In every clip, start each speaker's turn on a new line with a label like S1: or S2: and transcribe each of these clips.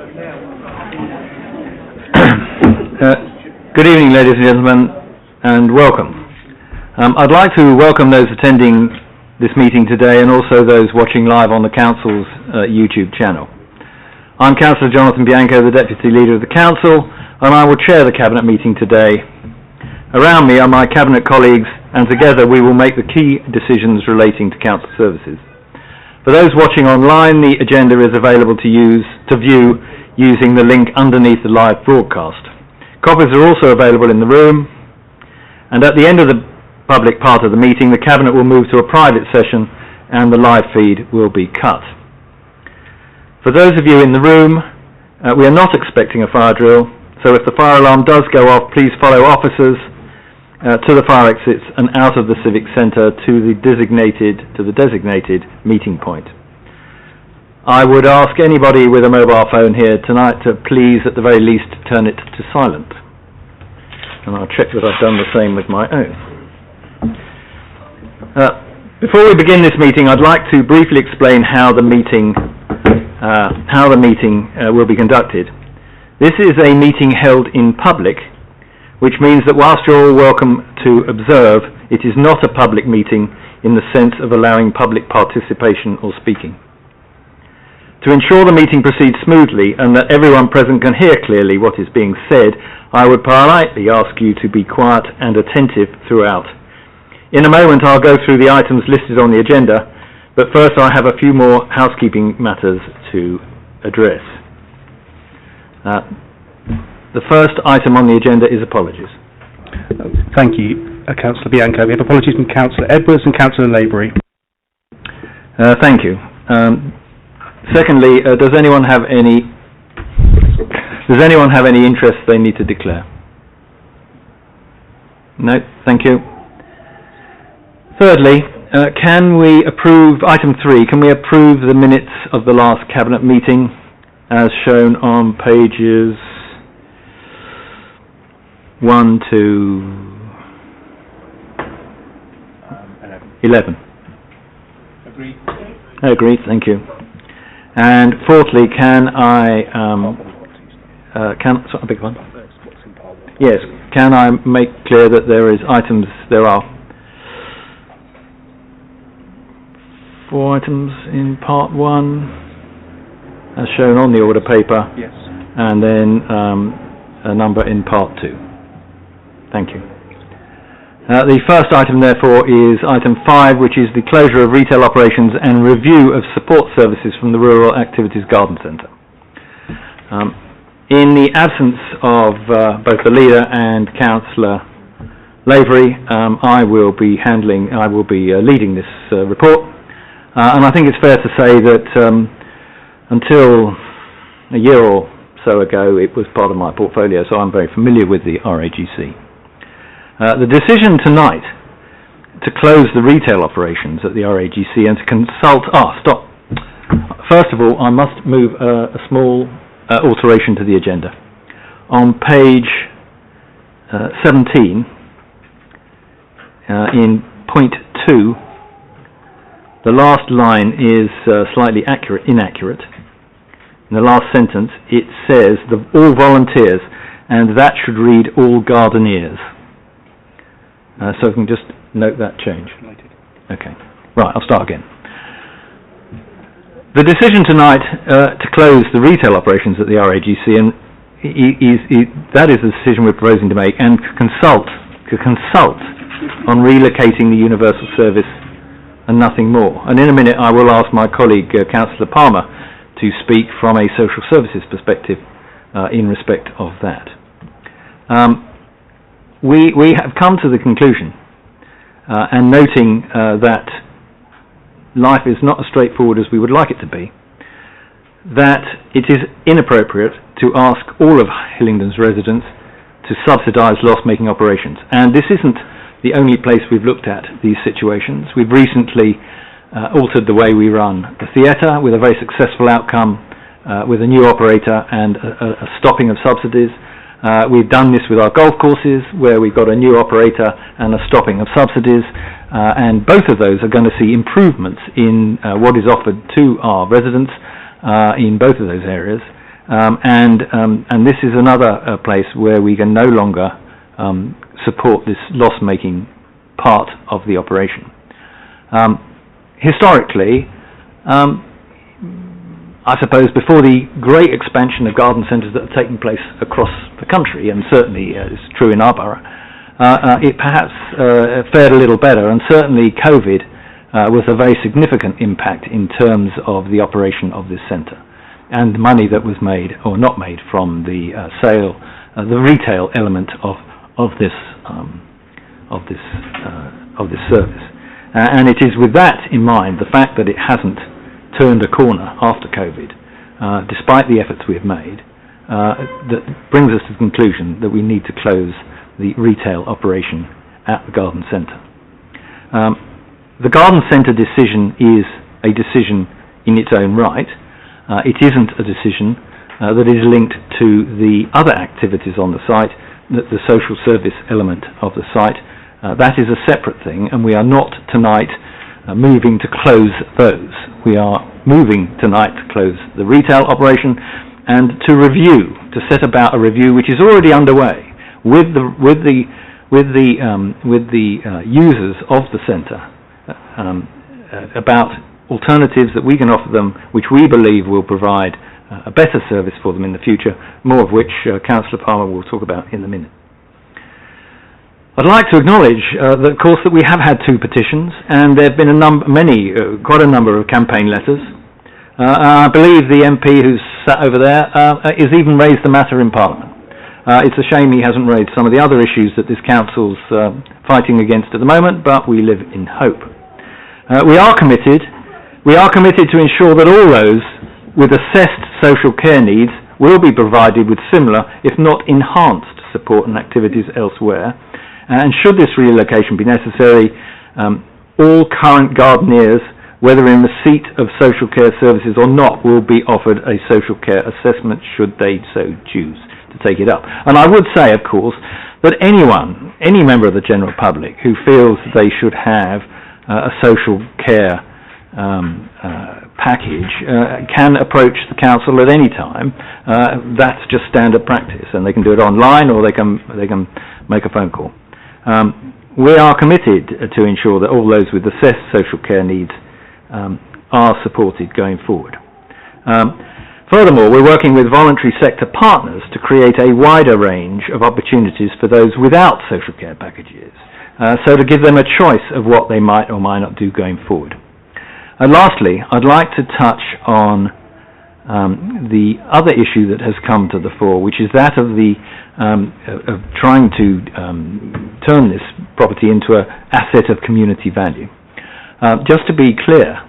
S1: Good evening, ladies and gentlemen, and welcome. I'd like to welcome those attending this meeting today and also those watching live on the Council's YouTube channel. I'm Councillor Jonathan Bianco, the Deputy Leader of the Council, and I will chair the Cabinet meeting today. Around me are my Cabinet colleagues, and together we will make the key decisions relating to Council services. For those watching online, the agenda is available to view using the link underneath the live broadcast. Copies are also available in the room, and at the end of the public part of the meeting, the Cabinet will move to a private session and the live feed will be cut. For those of you in the room, we are not expecting a fire drill, so if the fire alarm does go off, please follow officers to the fire exits and out of the Civic Centre to the designated meeting point. I would ask anybody with a mobile phone here tonight to please, at the very least, turn it to silent. And I'll check that I've done the same with my own. Before we begin this meeting, I'd like to briefly explain how the meeting will be conducted. This is a meeting held in public, which means that whilst you're all welcome to observe, it is not a public meeting in the sense of allowing public participation or speaking. To ensure the meeting proceeds smoothly and that everyone present can hear clearly what is being said, I would politely ask you to be quiet and attentive throughout. In a moment I'll go through the items listed on the agenda, but first I have a few more housekeeping matters to address. The first item on the agenda is apologies.
S2: Thank you, Councillor Bianco. We have apologies from Councillor Edwards and Councillor Laborie.
S1: Thank you. Secondly, does anyone have any interest they need to declare? No, thank you. Thirdly, can we approve item 3? Can we approve the minutes of the last Cabinet meeting as shown on pages 1 to 11?
S2: Agreed.
S1: Agreed, thank you. And fourthly, can I can I make clear that there are 4 items in part 1 as shown on the order paper,
S2: yes,
S1: and then a number in part 2. Thank you. The first item, therefore, is item 5, which is the closure of retail operations and review of support services from the Rural Activities Garden Centre. In the absence of both the leader and Councillor Lavery, I will be leading this report, and I think it's fair to say that until a year or so ago, it was part of my portfolio, so I'm very familiar with the RAGC. The decision tonight to close the retail operations at the RAGC and to consult... First of all, I must move a small alteration to the agenda. On page 17, in point 2, the last line is slightly inaccurate. In the last sentence, it says all volunteers, and that should read all gardeneers. So if we can just note that change. Okay. Right, I'll start again. The decision tonight to close the retail operations at the RAGC, and that is the decision we're proposing to make, and to consult on relocating the universal service and nothing more. And in a minute I will ask my colleague Councillor Palmer to speak from a social services perspective in respect of that. We have come to the conclusion, and noting that life is not as straightforward as we would like it to be, that it is inappropriate to ask all of Hillingdon's residents to subsidise loss-making operations. And this isn't the only place we've looked at these situations. We've recently altered the way we run the theatre with a very successful outcome with a new operator and a stopping of subsidies. We've done this with our golf courses, where we've got a new operator and a stopping of subsidies, and both of those are going to see improvements in what is offered to our residents in both of those areas. And this is another place where we can no longer support this loss-making part of the operation. Historically, I suppose before the great expansion of garden centres that have taken place across the country, and certainly it's true in our borough, it perhaps fared a little better, and certainly COVID was a very significant impact in terms of the operation of this centre and money that was made or not made from the sale, the retail element of this service. And it is with that in mind, the fact that it hasn't turned a corner after COVID, despite the efforts we have made, that brings us to the conclusion that we need to close the retail operation at the garden centre. The garden centre decision is a decision in its own right. It isn't a decision that is linked to the other activities on the site, the social service element of the site. That is a separate thing, and we are not tonight moving to close those. We are moving tonight to close the retail operation and to set about a review which is already underway with the users of the centre about alternatives that we can offer them, which we believe will provide a better service for them in the future, more of which Councillor Palmer will talk about in a minute. I'd like to acknowledge, of course, that we have had 2 petitions, and there have been quite a number of campaign letters. I believe the MP who's sat over there has even raised the matter in Parliament. It's a shame he hasn't raised some of the other issues that this council's fighting against at the moment, but we live in hope. We are committed to ensure that all those with assessed social care needs will be provided with similar, if not enhanced, support and activities elsewhere. And should this relocation be necessary, all current gardeneers, whether in receipt of social care services or not, will be offered a social care assessment should they so choose to take it up. And I would say, of course, that any member of the general public who feels they should have a social care package can approach the council at any time. That's just standard practice, and they can do it online or they can make a phone call. We are committed to ensure that all those with assessed social care needs are supported going forward. Furthermore, we're working with voluntary sector partners to create a wider range of opportunities for those without social care packages, so to give them a choice of what they might or might not do going forward. And lastly, I'd like to touch on the other issue that has come to the fore, which is that of of trying to turn this property into an asset of community value. Just to be clear,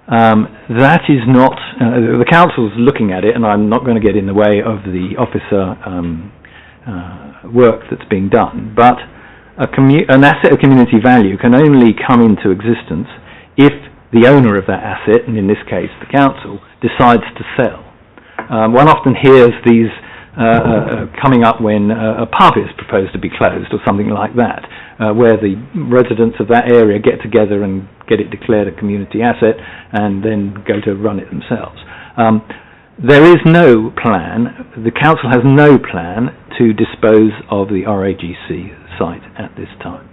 S1: that is not, the council's looking at it, and I'm not going to get in the way of the officer work that's being done, but an asset of community value can only come into existence if the owner of that asset, and in this case the council, decides to sell. One often hears these coming up when a pub is proposed to be closed or something like that, where the residents of that area get together and get it declared a community asset and then go to run it themselves. There is no plan, the council has no plan to dispose of the RAGC site at this time.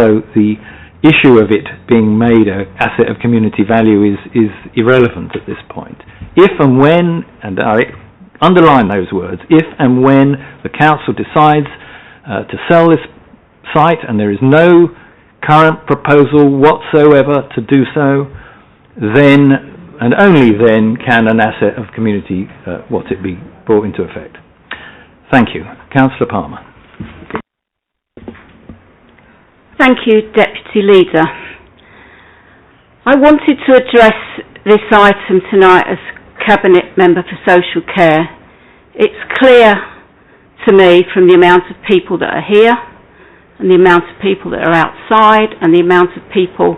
S1: So the issue of it being made an asset of community value is irrelevant at this point. If and when, and I underline those words, if and when the council decides to sell this site and there is no current proposal whatsoever to do so, then and only then can an asset of community be brought into effect. Thank you. Councillor Palmer.
S3: Thank you, Deputy Leader. I wanted to address this item tonight as Cabinet Member for Social Care. It's clear to me from the amount of people that are here and the amount of people that are outside and the amount of people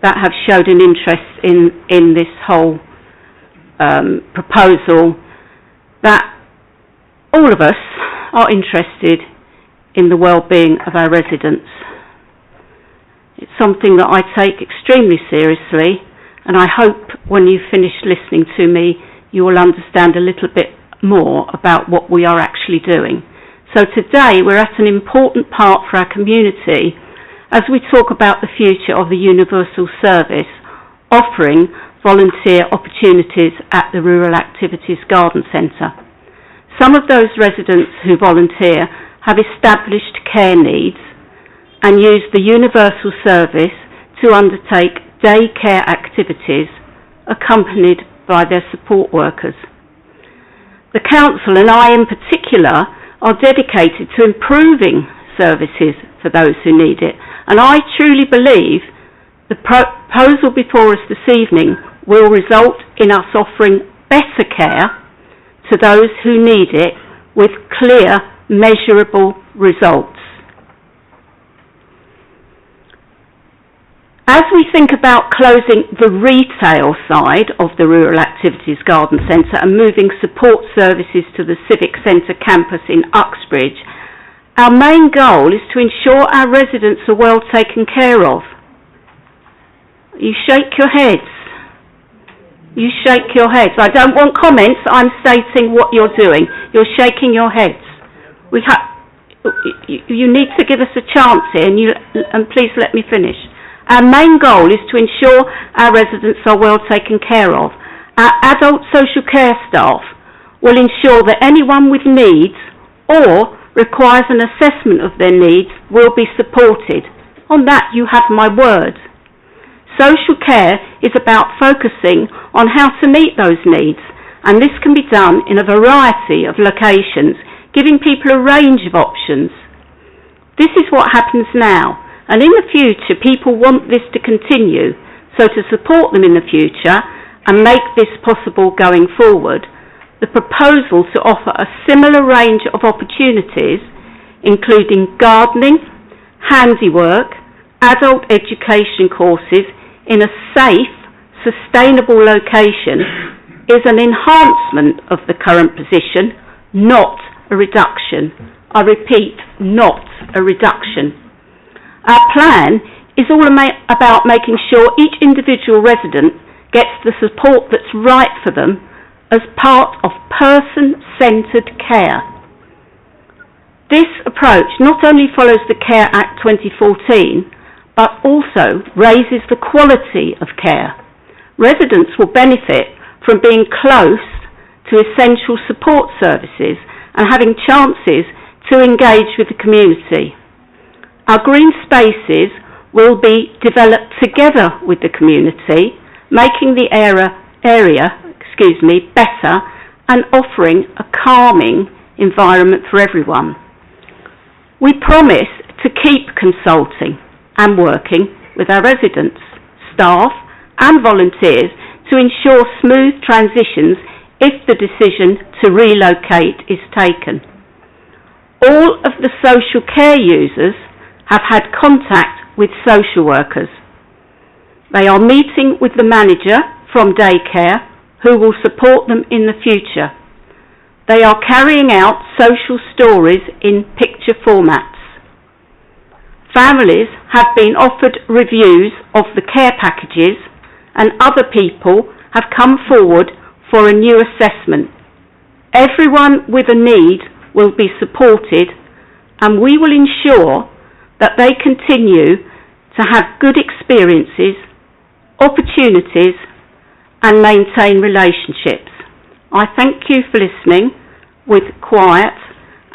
S3: that have showed an interest in this whole proposal that all of us are interested in the well-being of our residents. It's something that I take extremely seriously, and I hope when you finish listening to me you will understand a little bit more about what we are actually doing. So today we're at an important part for our community as we talk about the future of the universal service, offering volunteer opportunities at the Rural Activities Garden Centre. Some of those residents who volunteer have established care needs and use the universal service to undertake day care activities accompanied by their support workers. The Council, and I in particular, are dedicated to improving services for those who need it, and I truly believe the proposal before us this evening will result in us offering better care to those who need it with clear, measurable results. As we think about closing the retail side of the Rural Activities Garden Centre and moving support services to the Civic Centre campus in Uxbridge, our main goal is to ensure our residents are well taken care of. You shake your heads. You shake your heads. I don't want comments, I'm stating what you're doing. You're shaking your heads. You need to give us a chance here, and please let me finish. Our main goal is to ensure our residents are well taken care of. Our adult social care staff will ensure that anyone with needs or requires an assessment of their needs will be supported. On that you have my word. Social care is about focusing on how to meet those needs, and this can be done in a variety of locations, giving people a range of options. This is what happens now. And in the future, people want this to continue, so to support them in the future and make this possible going forward, the proposal to offer a similar range of opportunities, including gardening, handiwork, adult education courses in a safe, sustainable location, is an enhancement of the current position, not a reduction. I repeat, not a reduction. Our plan is all about making sure each individual resident gets the support that's right for them as part of person-centred care. This approach not only follows the Care Act 2014, but also raises the quality of care. Residents will benefit from being close to essential support services and having chances to engage with the community. Our green spaces will be developed together with the community, making the area better and offering a calming environment for everyone. We promise to keep consulting and working with our residents, staff and volunteers to ensure smooth transitions if the decision to relocate is taken. All of the social care users have had contact with social workers. They are meeting with the manager from daycare who will support them in the future. They are carrying out social stories in picture formats. Families have been offered reviews of the care packages and other people have come forward for a new assessment. Everyone with a need will be supported and we will ensure that they continue to have good experiences, opportunities and maintain relationships. I thank you for listening with quiet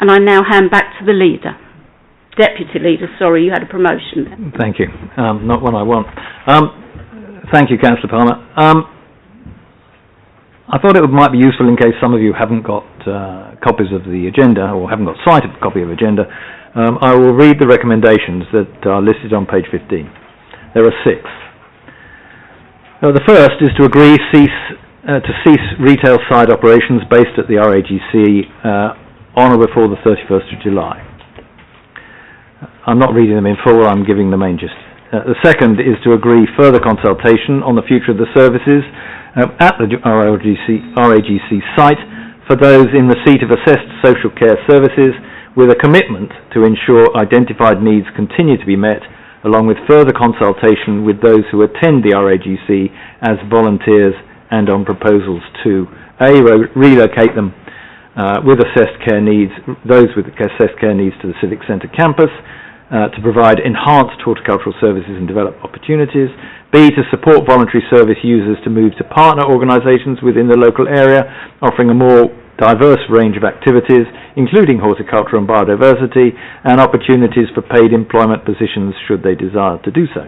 S3: and I now hand back to the leader. Deputy Leader, sorry, you had a promotion there.
S1: Thank you. Not one I want. Thank you, Councillor Palmer. I thought it might be useful in case some of you haven't got copies of the agenda or haven't got sight of a copy of the agenda. I will read the recommendations that are listed on page 15. There are 6. The first is to agree to cease retail side operations based at the RAGC on or before the 31st of July. I'm not reading them in full, I'm giving the main gist. The second is to agree further consultation on the future of the services at the RAGC site for those in receipt of assessed social care services, with a commitment to ensure identified needs continue to be met, along with further consultation with those who attend the RAGC as volunteers and on proposals to A, relocate them, with assessed care needs, those with assessed care needs to the Civic Centre campus, to provide enhanced horticultural services and develop opportunities. B, to support voluntary service users to move to partner organisations within the local area, offering a more diverse range of activities, including horticulture and biodiversity, and opportunities for paid employment positions should they desire to do so.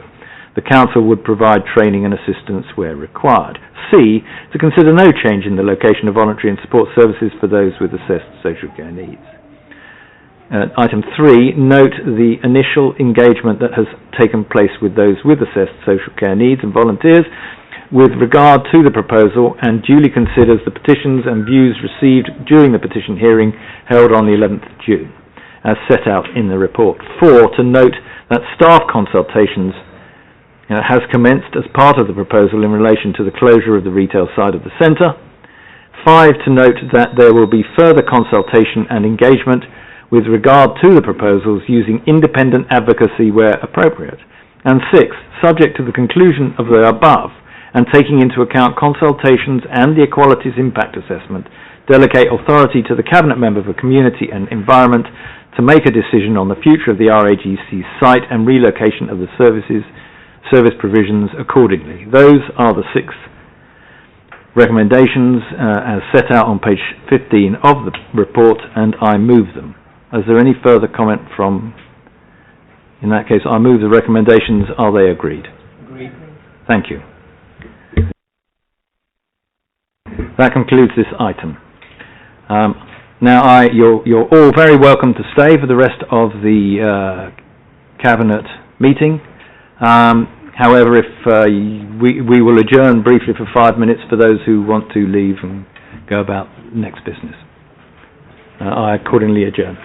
S1: The Council would provide training and assistance where required. C, to consider no change in the location of voluntary and support services for those with assessed social care needs. Item 3, note the initial engagement that has taken place with those with assessed social care needs and volunteers with regard to the proposal, and duly considers the petitions and views received during the petition hearing held on the 11th of June, as set out in the report. 4, to note that staff consultations has commenced as part of the proposal in relation to the closure of the retail side of the centre. 5, to note that there will be further consultation and engagement with regard to the proposals using independent advocacy where appropriate. And 6, subject to the conclusion of the above, and taking into account consultations and the Equalities Impact Assessment, delegate authority to the Cabinet Member for Community and Environment to make a decision on the future of the RAGC site and relocation of the service provisions accordingly. Those are the 6 recommendations as set out on page 15 of the report, and I move them. Is there any further comment from... In that case, I move the recommendations. Are they agreed? Agreed. Thank you. That concludes this item. Now, you're all very welcome to stay for the rest of the Cabinet meeting. However, if we will adjourn briefly for 5 minutes for those who want to leave and go about next business. I accordingly adjourn.